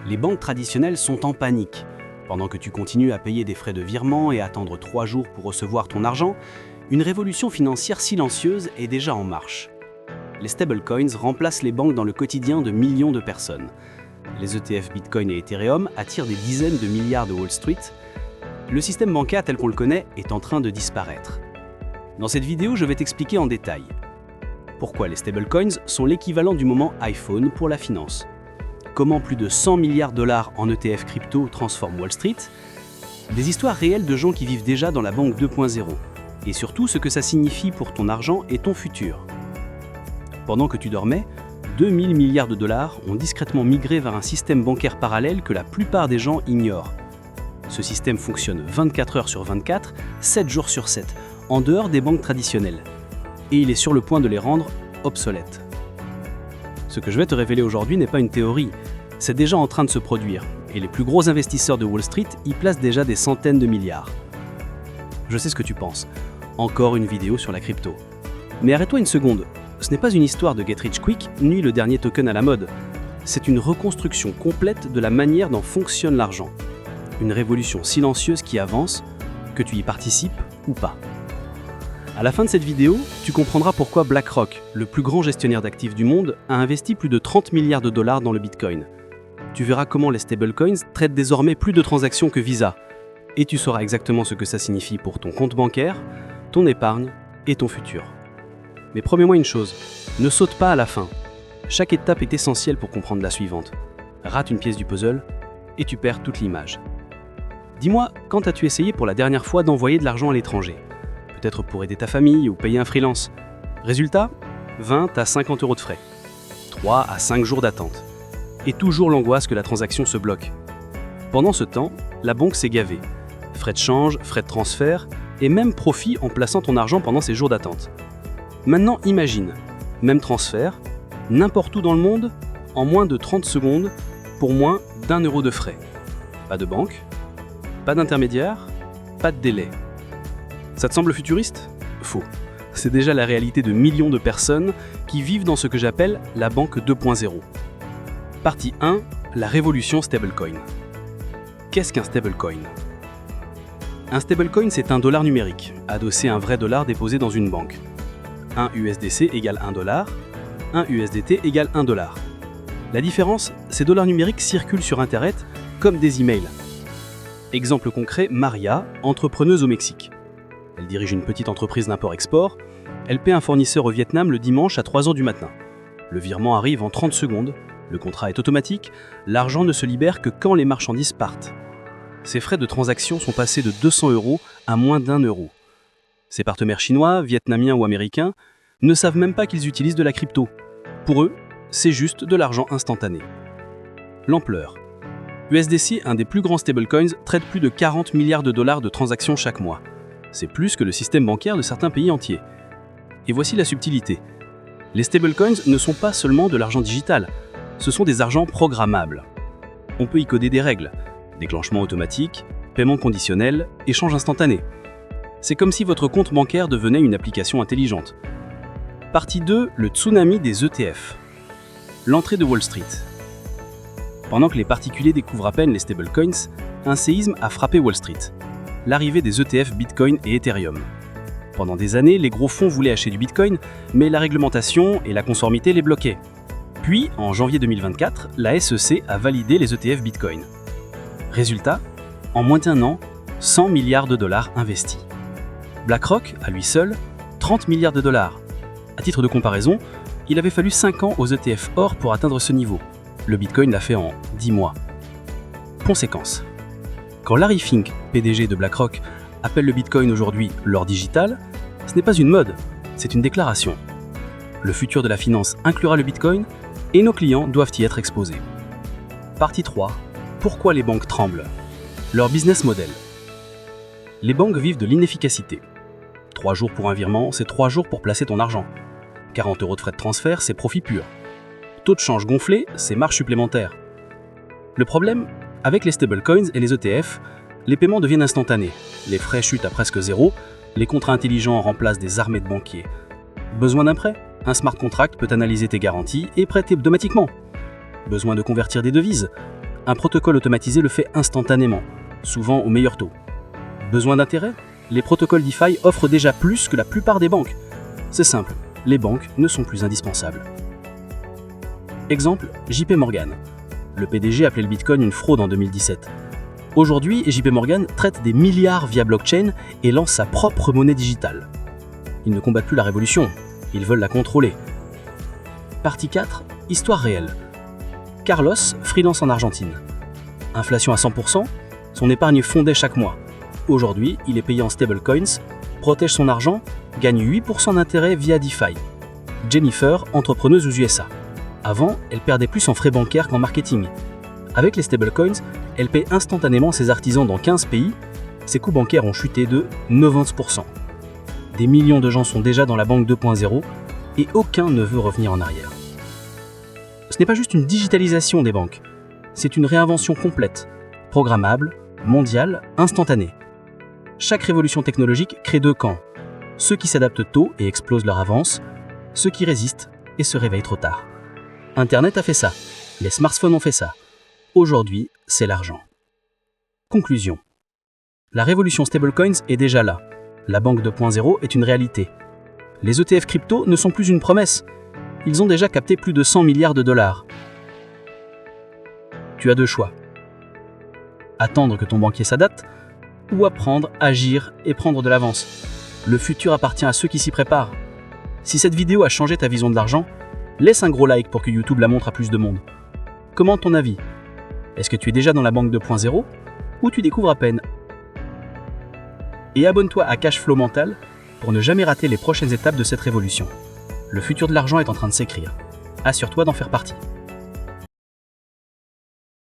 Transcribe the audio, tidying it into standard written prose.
Les banques traditionnelles sont en panique. Pendant que tu continues à payer des frais de virement et attendre 3 jours pour recevoir ton argent, une révolution financière silencieuse est déjà en marche. Les stablecoins remplacent les banques dans le quotidien de millions de personnes. Les ETF Bitcoin et Ethereum attirent des dizaines de milliards de Wall Street. Le système bancaire tel qu'on le connaît est en train de disparaître. Dans cette vidéo, je vais t'expliquer en détail pourquoi les stablecoins sont l'équivalent du moment iPhone pour la finance. Comment plus de 100 milliards de dollars en ETF crypto transforment Wall Street, des histoires réelles de gens qui vivent déjà dans la banque 2.0, et surtout ce que ça signifie pour ton argent et ton futur. Pendant que tu dormais, 2000 milliards de dollars ont discrètement migré vers un système bancaire parallèle que la plupart des gens ignorent. Ce système fonctionne 24 heures sur 24, 7 jours sur 7, en dehors des banques traditionnelles. Et il est sur le point de les rendre obsolètes. Ce que je vais te révéler aujourd'hui n'est pas une théorie, c'est déjà en train de se produire, et les plus gros investisseurs de Wall Street y placent déjà des centaines de milliards. Je sais ce que tu penses, encore une vidéo sur la crypto. Mais arrête-toi une seconde, ce n'est pas une histoire de Get Rich Quick, ni le dernier token à la mode. C'est une reconstruction complète de la manière dont fonctionne l'argent. Une révolution silencieuse qui avance, que tu y participes ou pas. À la fin de cette vidéo, tu comprendras pourquoi BlackRock, le plus grand gestionnaire d'actifs du monde, a investi plus de 30 milliards de dollars dans le Bitcoin. Tu verras comment les stablecoins traitent désormais plus de transactions que Visa. Et tu sauras exactement ce que ça signifie pour ton compte bancaire, ton épargne et ton futur. Mais promets-moi une chose, ne saute pas à la fin. Chaque étape est essentielle pour comprendre la suivante. Rate une pièce du puzzle et tu perds toute l'image. Dis-moi, quand as-tu essayé pour la dernière fois d'envoyer de l'argent à l'étranger ? Peut-être pour aider ta famille ou payer un freelance. Résultat, 20 à 50 euros de frais. 3 à 5 jours d'attente. Et toujours l'angoisse que la transaction se bloque. Pendant ce temps, la banque s'est gavée. Frais de change, frais de transfert et même profit en plaçant ton argent pendant ces jours d'attente. Maintenant imagine, même transfert, n'importe où dans le monde, en moins de 30 secondes, pour moins d'1 euro de frais. Pas de banque, pas d'intermédiaire, pas de délai. Ça te semble futuriste ? Faux. C'est déjà la réalité de millions de personnes qui vivent dans ce que j'appelle la banque 2.0. Partie 1, la révolution stablecoin. Qu'est-ce qu'un stablecoin ? Un stablecoin, c'est un dollar numérique, adossé à un vrai dollar déposé dans une banque. 1 USDC égale 1 dollar, 1 USDT égale 1 dollar. La différence, ces dollars numériques circulent sur Internet comme des emails. Exemple concret, Maria, entrepreneuse au Mexique. Elle dirige une petite entreprise d'import-export. Elle paie un fournisseur au Vietnam le dimanche à 3 h du matin. Le virement arrive en 30 secondes, le contrat est automatique, l'argent ne se libère que quand les marchandises partent. Ses frais de transaction sont passés de 200 € à moins d'1 euro. Ses partenaires chinois, vietnamiens ou américains ne savent même pas qu'ils utilisent de la crypto. Pour eux, c'est juste de l'argent instantané. L'ampleur. USDC, un des plus grands stablecoins, traite plus de 40 milliards de dollars de transactions chaque mois. C'est plus que le système bancaire de certains pays entiers. Et voici la subtilité. Les stablecoins ne sont pas seulement de l'argent digital, ce sont des argents programmables. On peut y coder des règles, déclenchement automatique, paiement conditionnel, échange instantané. C'est comme si votre compte bancaire devenait une application intelligente. Partie 2, le tsunami des ETF. L'entrée de Wall Street. Pendant que les particuliers découvrent à peine les stablecoins, un séisme a frappé Wall Street. L'arrivée des ETF Bitcoin et Ethereum. Pendant des années, les gros fonds voulaient acheter du Bitcoin, mais la réglementation et la conformité les bloquaient. Puis, en janvier 2024, la SEC a validé les ETF Bitcoin. Résultat, en moins d'1 an, 100 milliards de dollars investis. BlackRock, à lui seul, 30 milliards de dollars. À titre de comparaison, il avait fallu 5 ans aux ETF or pour atteindre ce niveau. Le Bitcoin l'a fait en 10 mois. Conséquence. Quand Larry Fink, PDG de BlackRock, appelle le Bitcoin aujourd'hui l'or digital, ce n'est pas une mode, c'est une déclaration. Le futur de la finance inclura le Bitcoin et nos clients doivent y être exposés. Partie 3. Pourquoi les banques tremblent ? Leur business model. Les banques vivent de l'inefficacité. 3 jours pour un virement, c'est 3 jours pour placer ton argent. 40 € de frais de transfert, c'est profit pur. Taux de change gonflé, c'est marge supplémentaire. Le problème ? Avec les stablecoins et les ETF, les paiements deviennent instantanés, les frais chutent à presque zéro, les contrats intelligents remplacent des armées de banquiers. Besoin d'un prêt ? Un smart contract peut analyser tes garanties et prêter automatiquement. Besoin de convertir des devises ? Un protocole automatisé le fait instantanément, souvent au meilleur taux. Besoin d'intérêt? Les protocoles DeFi offrent déjà plus que la plupart des banques. C'est simple, les banques ne sont plus indispensables. Exemple, JP Morgan. Le PDG appelait le Bitcoin une fraude en 2017. Aujourd'hui, JP Morgan traite des milliards via blockchain et lance sa propre monnaie digitale. Ils ne combattent plus la révolution, ils veulent la contrôler. Partie 4, histoire réelle. Carlos, freelance en Argentine. Inflation à 100%, son épargne fondait chaque mois. Aujourd'hui, il est payé en stablecoins, protège son argent, gagne 8% d'intérêt via DeFi. Jennifer, entrepreneuse aux USA. Avant, elle perdait plus en frais bancaires qu'en marketing. Avec les stablecoins, elle paie instantanément ses artisans dans 15 pays. Ses coûts bancaires ont chuté de 90%. Des millions de gens sont déjà dans la banque 2.0 et aucun ne veut revenir en arrière. Ce n'est pas juste une digitalisation des banques, c'est une réinvention complète, programmable, mondiale, instantanée. Chaque révolution technologique crée deux camps. Ceux qui s'adaptent tôt et explosent leur avance, ceux qui résistent et se réveillent trop tard. Internet a fait ça, les smartphones ont fait ça. Aujourd'hui, c'est l'argent. Conclusion. La révolution stablecoins est déjà là. La banque 2.0 est une réalité. Les ETF crypto ne sont plus une promesse. Ils ont déjà capté plus de 100 milliards de dollars. Tu as deux choix. Attendre que ton banquier s'adapte ou apprendre, agir et prendre de l'avance. Le futur appartient à ceux qui s'y préparent. Si cette vidéo a changé ta vision de l'argent, laisse un gros like pour que YouTube la montre à plus de monde. Commente ton avis. Est-ce que tu es déjà dans la banque 2.0 ou tu découvres à peine? Et abonne-toi à Cashflow Mental pour ne jamais rater les prochaines étapes de cette révolution. Le futur de l'argent est en train de s'écrire. Assure-toi d'en faire partie.